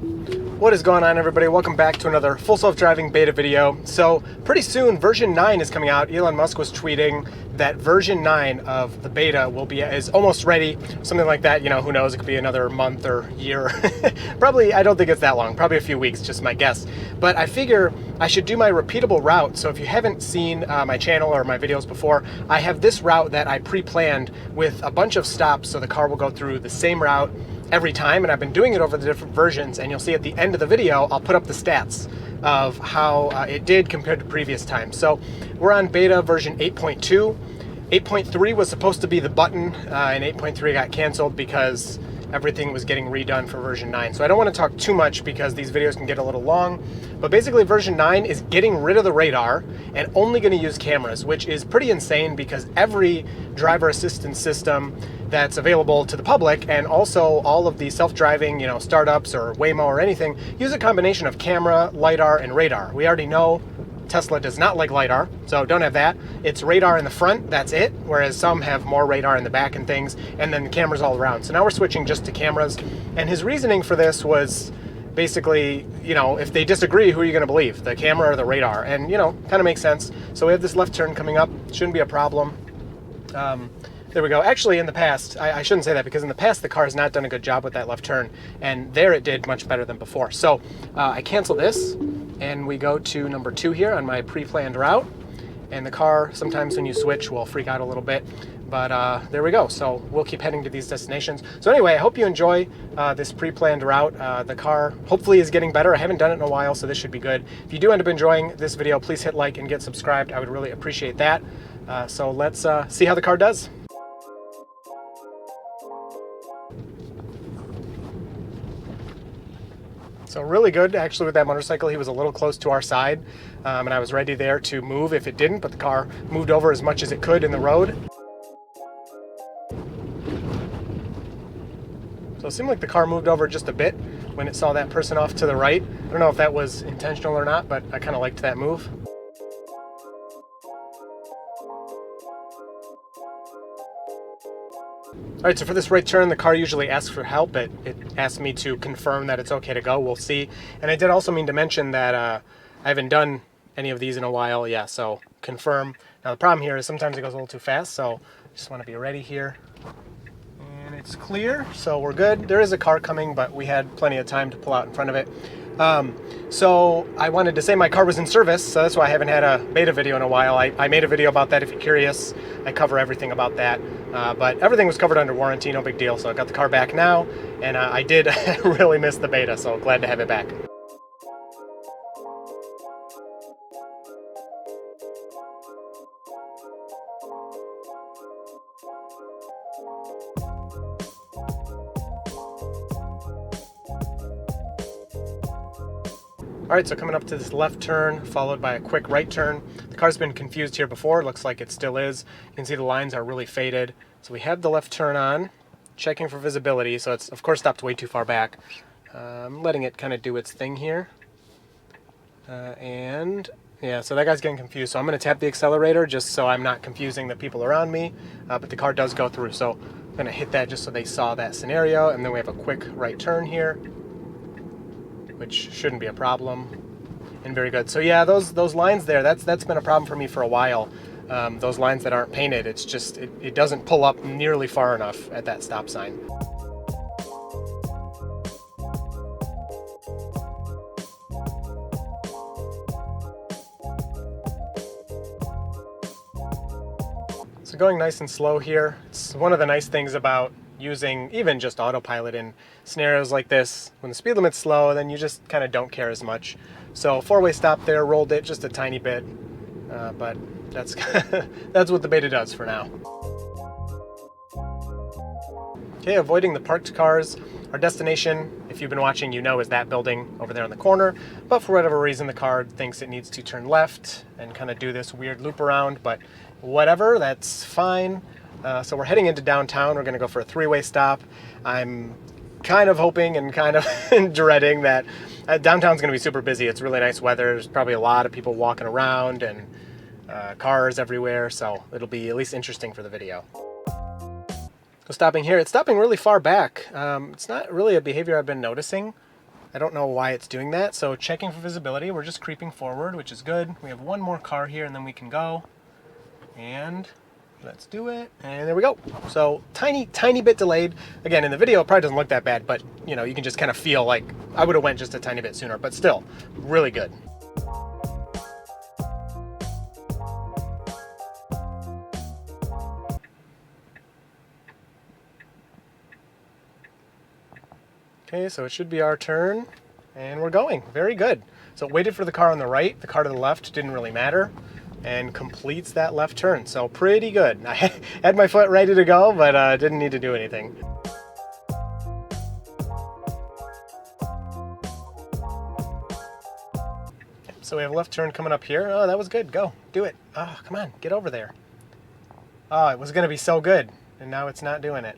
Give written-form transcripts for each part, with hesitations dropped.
What is going on, everybody? Welcome back to another full self-driving beta video. So pretty soon version 9 is coming out. Elon Musk was tweeting that version 9 of the beta is almost ready, something like that. You know, who knows, it could be another month or year. Probably, I don't think it's that long, probably a few weeks, just my guess. But I figure I should do my repeatable route. So if you haven't seen my channel or my videos before, I have this route that I pre-planned with a bunch of stops, so the car will go through the same route every time, and I've been doing it over the different versions, and you'll see at the end of the video I'll put up the stats of how it did compared to previous times. So we're on beta version 8.2. 8.3 was supposed to be the button, and 8.3 got canceled because everything was getting redone for version 9. So I don't want to talk too much because these videos can get a little long, but basically version 9 is getting rid of the radar and only going to use cameras, which is pretty insane because every driver assistance system that's available to the public, and also all of the self-driving, you know, startups or Waymo or anything, use a combination of camera, LiDAR, and radar. We already know Tesla does not like LiDAR, so don't have that. It's radar in the front, that's it, whereas some have more radar in the back and things, and then cameras all around. So now we're switching just to cameras, and his reasoning for this was basically, you know, if they disagree, who are you going to believe, the camera or the radar? And, you know, kind of makes sense. So we have this left turn coming up, shouldn't be a problem. There we go. Actually, in the past, I shouldn't say that, because in the past the car has not done a good job with that left turn, and there it did much better than before. So I cancel this, and we go to number 2 here on my pre-planned route, and the car, sometimes when you switch, will freak out a little bit, but there we go. So we'll keep heading to these destinations. So anyway, I hope you enjoy this pre-planned route. The car hopefully is getting better. I haven't done it in a while, so this should be good. If you do end up enjoying this video, please hit like and get subscribed. I would really appreciate that. So let's see how the car does. So really good, actually, with that motorcycle. He was a little close to our side, and I was ready there to move if it didn't, but the car moved over as much as it could in the road. So it seemed like the car moved over just a bit when it saw that person off to the right. I don't know if that was intentional or not, but I kind of liked that move. All right, so for this right turn, the car usually asks for help. It asked me to confirm that it's okay to go. We'll see. And I did also mean to mention that I haven't done any of these in a while. Yeah, so confirm. Now the problem here is sometimes it goes a little too fast, so just want to be ready here. And it's clear, so we're good. There is a car coming, but we had plenty of time to pull out in front of it. So I wanted to say my car was in service, so that's why I haven't had a beta video in a while. I made a video about that if you're curious. I cover everything about that, but everything was covered under warranty, no big deal. So I got the car back now, and I did really miss the beta, so glad to have it back. All right, so coming up to this left turn, followed by a quick right turn. The car's been confused here before. It looks like it still is. You can see the lines are really faded. So we have the left turn on, checking for visibility. So it's, of course, stopped way too far back. I'm letting it kind of do its thing here. And yeah, so that guy's getting confused. So I'm going to tap the accelerator just so I'm not confusing the people around me. But the car does go through. So I'm going to hit that just so they saw that scenario. And then we have a quick right turn here, which shouldn't be a problem, and very good. So yeah, those lines there, that's been a problem for me for a while. Those lines that aren't painted, it's just, it doesn't pull up nearly far enough at that stop sign. So going nice and slow here. It's one of the nice things about using even just autopilot in scenarios like this. When the speed limit's slow, then you just kind of don't care as much. So 4-way stop there, rolled it just a tiny bit, but that's that's what the beta does for now. Okay, avoiding the parked cars. Our destination, if you've been watching, you know, is that building over there in the corner, but for whatever reason the car thinks it needs to turn left and kind of do this weird loop around, but whatever, that's fine. So we're heading into downtown. We're going to go for a 3-way stop. I'm kind of hoping and kind of dreading that downtown's going to be super busy. It's really nice weather. There's probably a lot of people walking around and cars everywhere, so it'll be at least interesting for the video. So stopping here, it's stopping really far back. It's not really a behavior I've been noticing. I don't know why it's doing that. So checking for visibility, we're just creeping forward, which is good. We have one more car here and then we can go. And let's do it. And there we go. So tiny bit delayed. Again, in the video, it probably doesn't look that bad, but you know, you can just kind of feel like I would have went just a tiny bit sooner, but still really good. Okay, so it should be our turn, and we're going. Very good. So waited for the car on the right. The car to the left didn't really matter, and completes that left turn. So pretty good. I had my foot ready to go, but didn't need to do anything. So we have a left turn coming up here. Oh, that was good. Go. Do it. Oh, come on. Get over there. Oh, it was going to be so good, and now it's not doing it.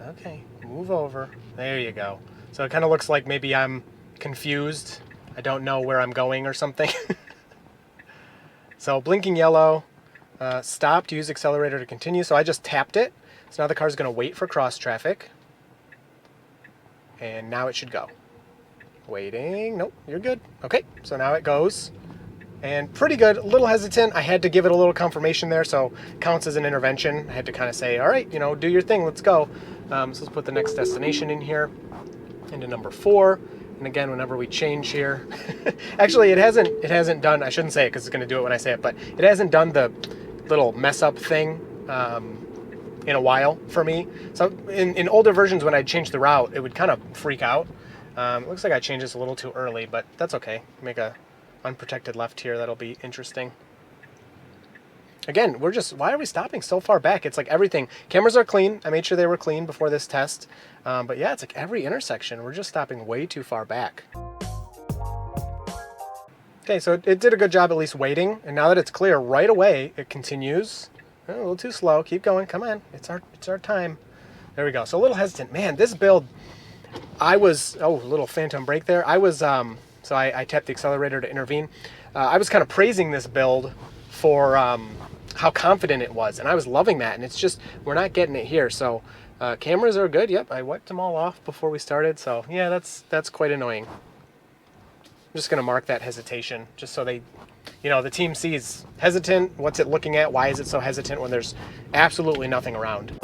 Okay, move over. There you go. So it kind of looks like maybe I'm confused. I don't know where I'm going or something. So blinking yellow, stop to use accelerator to continue. So I just tapped it. So now the car's going to wait for cross traffic. And now it should go. Waiting. Nope, you're good. Okay, so now it goes. And pretty good. A little hesitant. I had to give it a little confirmation there, so counts as an intervention. I had to kind of say, all right, you know, do your thing. Let's go. So let's put the next destination in here, into number 4. And again, whenever we change here, actually, it hasn't done. I shouldn't say it because it's going to do it when I say it, but it hasn't done the little mess up thing in a while for me. So in older versions, when I changed the route, it would kind of freak out. It looks like I changed this a little too early, but that's okay. Make a unprotected left here. That'll be interesting. Again, why are we stopping so far back? It's like everything. Cameras are clean. I made sure they were clean before this test. But yeah, it's like every intersection, we're just stopping way too far back. Okay, so it did a good job at least waiting. And now that it's clear right away, it continues. Oh, a little too slow. Keep going. Come on. It's our time. There we go. So a little hesitant. Man, this build, a little phantom brake there. So I tapped the accelerator to intervene. I was kind of praising this build for how confident it was, and I was loving that, and it's just, we're not getting it here. So cameras are good. Yep, I wiped them all off before we started, so yeah, that's quite annoying. I'm just gonna mark that hesitation, just so they, you know, the team sees hesitant, what's it looking at, why is it so hesitant when there's absolutely nothing around.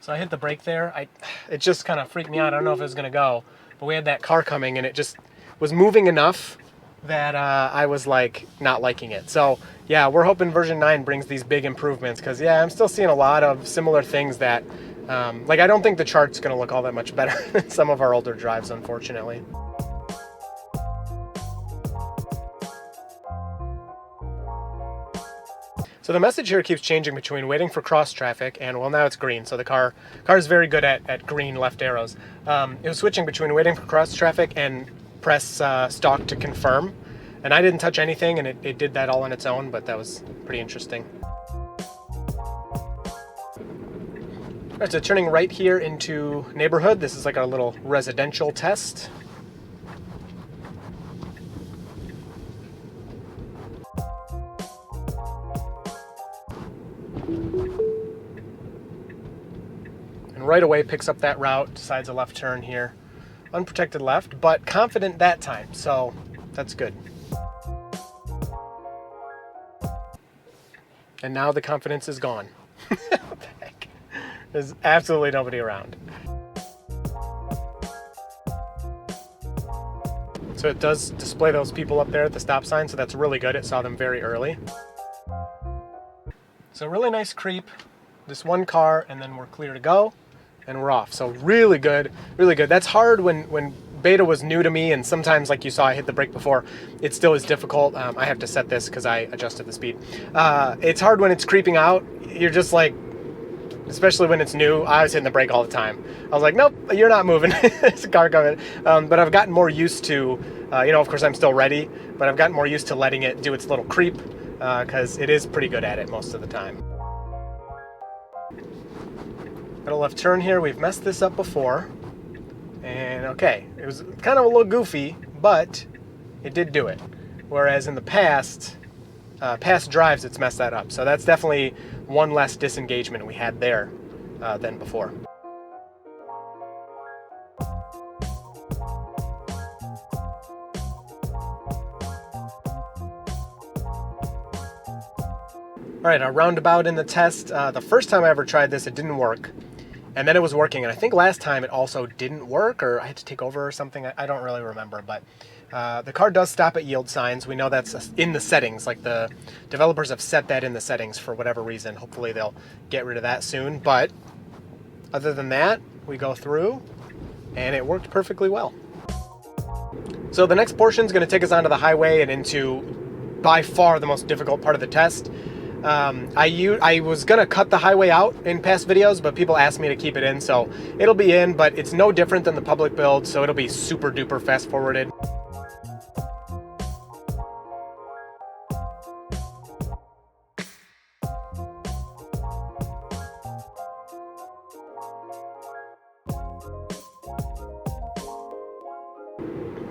So I hit the brake there. It just kind of freaked me out. I don't know if it was gonna go, but we had that car coming, and it just was moving enough that I was like not liking it. So yeah, we're hoping version 9 brings these big improvements, because yeah, I'm still seeing a lot of similar things that like I don't think the chart's gonna look all that much better than some of our older drives, unfortunately. So the message here keeps changing between waiting for cross traffic and, well, now it's green. So the car is very good at green left arrows. It was switching between waiting for cross traffic and press stalk to confirm. And I didn't touch anything, and it did that all on its own, but that was pretty interesting. All right, so turning right here into neighborhood. This is like our little residential test. And right away picks up that route, decides a left turn here. Unprotected left, but confident that time, so that's good. And now the confidence is gone. What the heck? There's absolutely nobody around. So it does display those people up there at the stop sign, so that's really good. It saw them very early. So really nice creep. This one car, and then we're clear to go, and we're off. So really good, really good. That's hard when beta was new to me, and sometimes, like you saw, I hit the brake before. It still is difficult. I have to set this because I adjusted the speed. It's hard when it's creeping out. You're just like, especially when it's new, I was hitting the brake all the time. I was like, nope, you're not moving. It's a car coming. But I've gotten more used to, of course I'm still ready, but I've gotten more used to letting it do its little creep because it is pretty good at it most of the time. Got a left turn here. We've messed this up before. And okay, it was kind of a little goofy, but it did do it. Whereas in the past drives, it's messed that up. So that's definitely one less disengagement we had there than before. All right, a roundabout in the test. The first time I ever tried this, it didn't work. And then it was working. And I think last time it also didn't work, or I had to take over or something. I don't really remember. But the car does stop at yield signs. We know that's in the settings. Like, the developers have set that in the settings for whatever reason. Hopefully they'll get rid of that soon. But other than that, we go through, and it worked perfectly well. So the next portion is going to take us onto the highway and into, by far, the most difficult part of the test. I was going to cut the highway out in past videos, but people asked me to keep it in, so it'll be in, but it's no different than the public build, so it'll be super duper fast forwarded.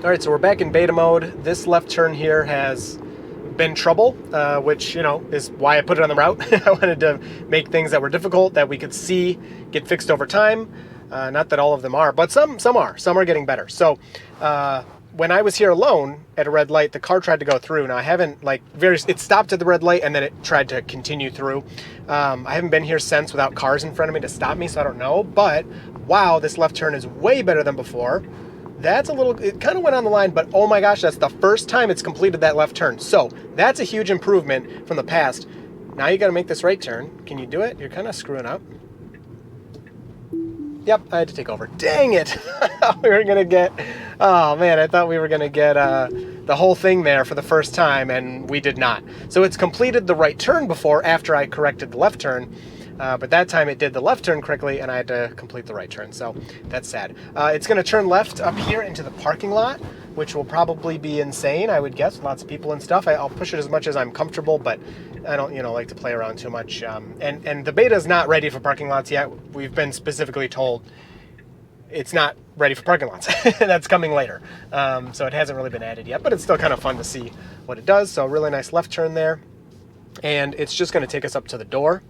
All right, so we're back in beta mode. This left turn here has been trouble, which, you know, is why I put it on the route. I wanted to make things that were difficult that we could see get fixed over time. Not that all of them are, but some are. Some are getting better. So when I was here alone at a red light, the car tried to go through. Now I haven't, it stopped at the red light and then it tried to continue through. I haven't been here since without cars in front of me to stop me, so I don't know. But wow, this left turn is way better than before. That's it kind of went on the line, but oh my gosh, that's the first time it's completed that left turn. So that's a huge improvement from the past. Now you got to make this right turn. Can you do it? You're kind of screwing up. Yep, I had to take over. Dang it. We were going to get, oh man, I thought we were going to get the whole thing there for the first time, and we did not. So it's completed the right turn before, after I corrected the left turn. But that time it did the left turn correctly, and I had to complete the right turn, so that's sad. It's going to turn left up here into the parking lot, which will probably be insane, I would guess, lots of people and stuff. I'll push it as much as I'm comfortable, but I don't, like to play around too much. And the beta is not ready for parking lots yet. We've been specifically told it's not ready for parking lots. That's coming later. So it hasn't really been added yet, but it's still kind of fun to see what it does. So a really nice left turn there. And it's just going to take us up to the door.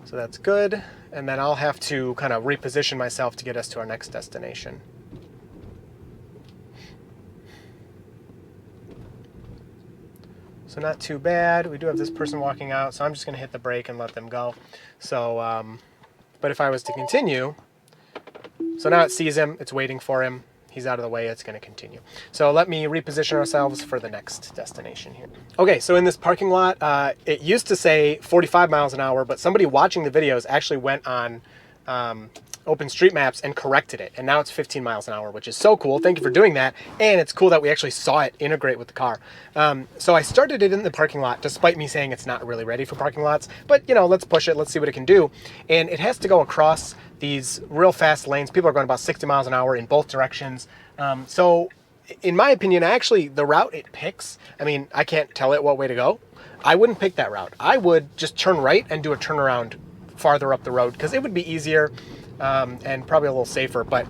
So that's good, and then I'll have to kind of reposition myself to get us to our next destination. So not too bad. We do have this person walking out, so I'm just going to hit the brake and let them go. So, but if I was to continue, so now it sees him, it's waiting for him. He's out of the way, it's going to continue. So let me reposition ourselves for the next destination here. Okay, so in this parking lot, it used to say 45 miles an hour, but somebody watching the videos actually went on OpenStreetMaps and corrected it. And now it's 15 miles an hour, which is so cool. Thank you for doing that. And it's cool that we actually saw it integrate with the car. So I started it in the parking lot, despite me saying it's not really ready for parking lots. But, let's push it. Let's see what it can do. And it has to go across these real fast lanes. People are going about 60 miles an hour in both directions. So in my opinion, actually, the route it picks, I can't tell it what way to go. I wouldn't pick that route. I would just turn right and do a turnaround farther up the road, because it would be easier and probably a little safer. But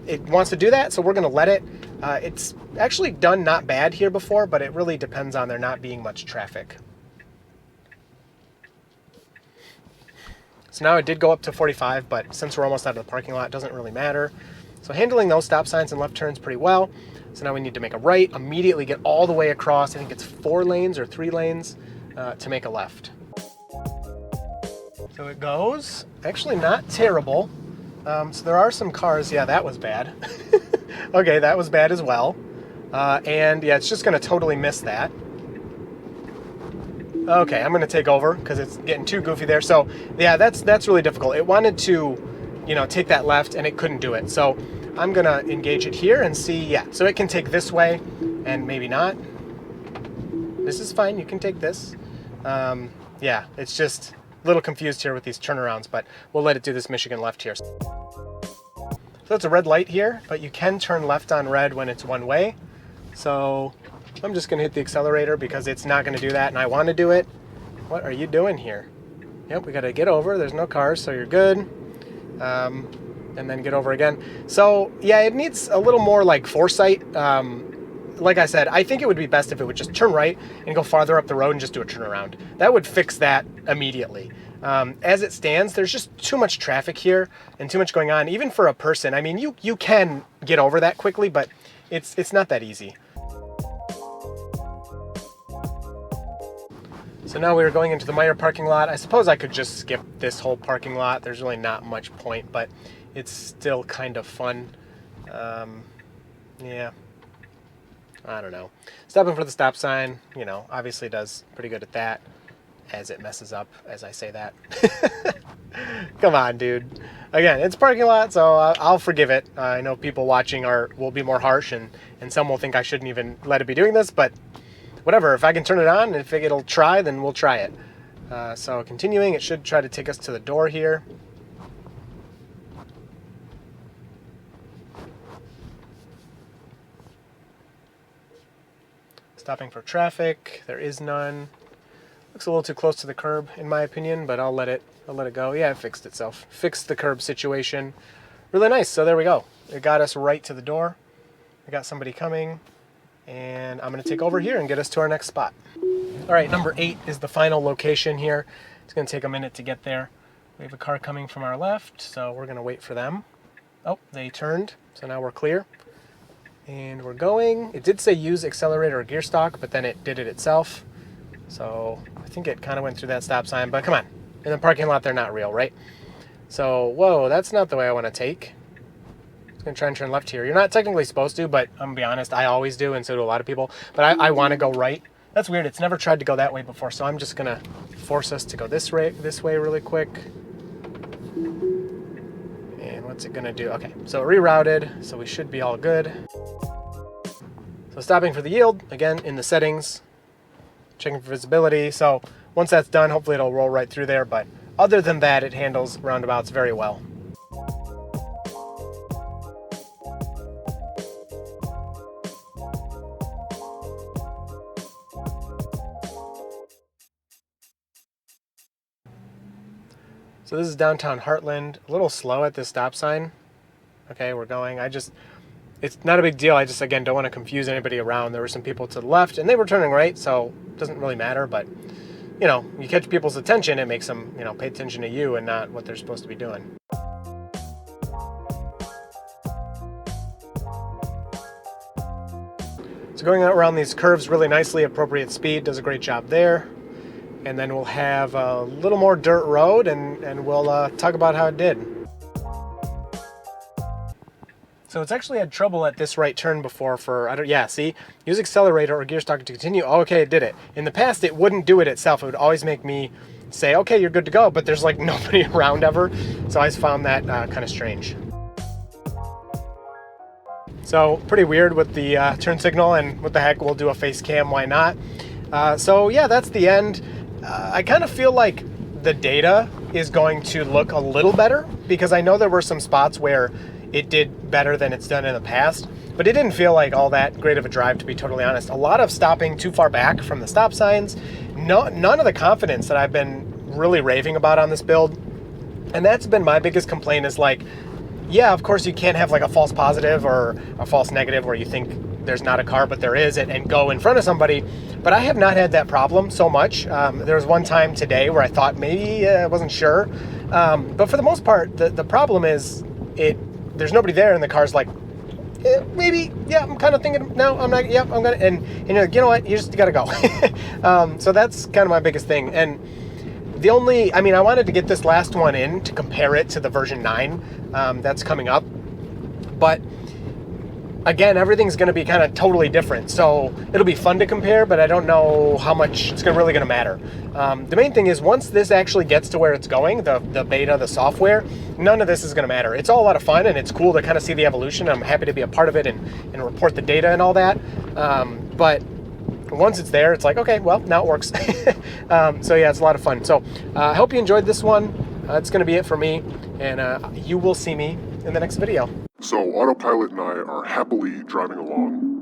it wants to do that, so we're going to let it. It's actually done not bad here before, but it really depends on there not being much traffic. So now it did go up to 45, but since we're almost out of the parking lot, it doesn't really matter. So handling those stop signs and left turns pretty well. So now we need to make a right, immediately get all the way across. I think it's 4 lanes or 3 lanes to make a left. So it goes, actually not terrible. So there are some cars. Yeah, that was bad. Okay, that was bad as well. And yeah, it's just going to totally miss that. Okay, I'm going to take over because it's getting too goofy there. So yeah, that's really difficult. It wanted to, take that left, and it couldn't do it. So I'm going to engage it here and see. Yeah, so it can take this way and maybe not. This is fine. You can take this. Yeah, it's just a little confused here with these turnarounds, but we'll let it do this Michigan left here. So it's a red light here, but you can turn left on red when it's one way. So I'm just going to hit the accelerator because it's not going to do that, and I want to do it. What are you doing here? Yep, we got to get over. There's no cars, so you're good. And then get over again. So yeah, it needs a little more foresight. Like I said, I think it would be best if it would just turn right and go farther up the road and just do a turnaround. That would fix that immediately. As it stands, there's just too much traffic here and too much going on, even for a person. You can get over that quickly, but it's not that easy. So now we are going into the Meyer parking lot. I suppose I could just skip this whole parking lot. There's really not much point, but it's still kind of fun. Yeah, I don't know. Stopping for the stop sign, you know, obviously does pretty good at that, as it messes up as I say that. Come on, dude. Again, it's parking lot, so I'll forgive it. I know people watching will be more harsh, and some will think I shouldn't even let it be doing this, but whatever. If I can turn it on, and if it'll try, then we'll try it. So continuing, it should try to take us to the door here. Stopping for traffic. There is none. Looks a little too close to the curb, in my opinion, but I'll let it go. Yeah, it fixed itself. Fixed the curb situation. Really nice. So there we go. It got us right to the door. I got somebody coming, and I'm going to take over here and get us to our next spot. All right, number 8 is the final location here. It's going to take a minute to get there. We have a car coming from our left, so we're going to wait for them. Oh, they turned, so now we're clear. And we're going. It did say use accelerator or gear stock, but then it did it itself. So I think it kind of went through that stop sign, but come on. In the parking lot, they're not real, right? So, whoa, that's not the way I want to take. I'm going to try and turn left here. You're not technically supposed to, but I'm going to be honest, I always do, and so do a lot of people. But I want to go right. That's weird. It's never tried to go that way before, so I'm just going to force us to go this way really quick. And what's it going to do? Okay, so it rerouted, so we should be all good. So stopping for the yield, again, in the settings. Checking for visibility. So once that's done, hopefully it'll roll right through there. But other than that, it handles roundabouts very well. So this is downtown Heartland. A little slow at this stop sign. Okay, we're going. It's not a big deal. I just, again, don't want to confuse anybody around. There were some people to the left, and they were turning right, so it doesn't really matter. But, you know, you catch people's attention, it makes them, you know, pay attention to you and not what they're supposed to be doing. So going around these curves really nicely, appropriate speed, does a great job there. And then we'll have a little more dirt road, and we'll talk about how it did. So it's actually had trouble at this right turn before see, use accelerator or gear stock to continue. Oh, okay, it did it. In the past, it wouldn't do it itself. It would always make me say, okay, you're good to go, but there's like nobody around ever. So I found that kind of strange. So pretty weird with the turn signal, and what the heck, we'll do a face cam, why not? So yeah, that's the end. I kind of feel like the data is going to look a little better, because I know there were some spots where it did better than it's done in the past, but it didn't feel like all that great of a drive, to be totally honest. A lot of stopping too far back from the stop signs. None of the confidence that I've been really raving about on this build. And that's been my biggest complaint, is like, yeah, of course you can't have like a false positive or a false negative where you think there's not a car, but there is, and go in front of somebody. But I have not had that problem so much. There was one time today where I thought maybe, I wasn't sure. But for the most part, the problem is there's nobody there, and the car's like, maybe, yeah, I'm kind of thinking, no, I'm not, yeah, I'm gonna, and you're like, you know what, you just gotta go. So that's kind of my biggest thing. And I wanted to get this last one in to compare it to the version 9 that's coming up. But again, everything's going to be kind of totally different. So it'll be fun to compare, but I don't know how much it's really going to matter. The main thing is, once this actually gets to where it's going, the beta, the software, none of this is going to matter. It's all a lot of fun, and it's cool to kind of see the evolution. I'm happy to be a part of it and report the data and all that. But once it's there, it's like, okay, well, now it works. So yeah, it's a lot of fun. So I hope you enjoyed this one. That's going to be it for me, and you will see me in the next video. So Autopilot and I are happily driving along.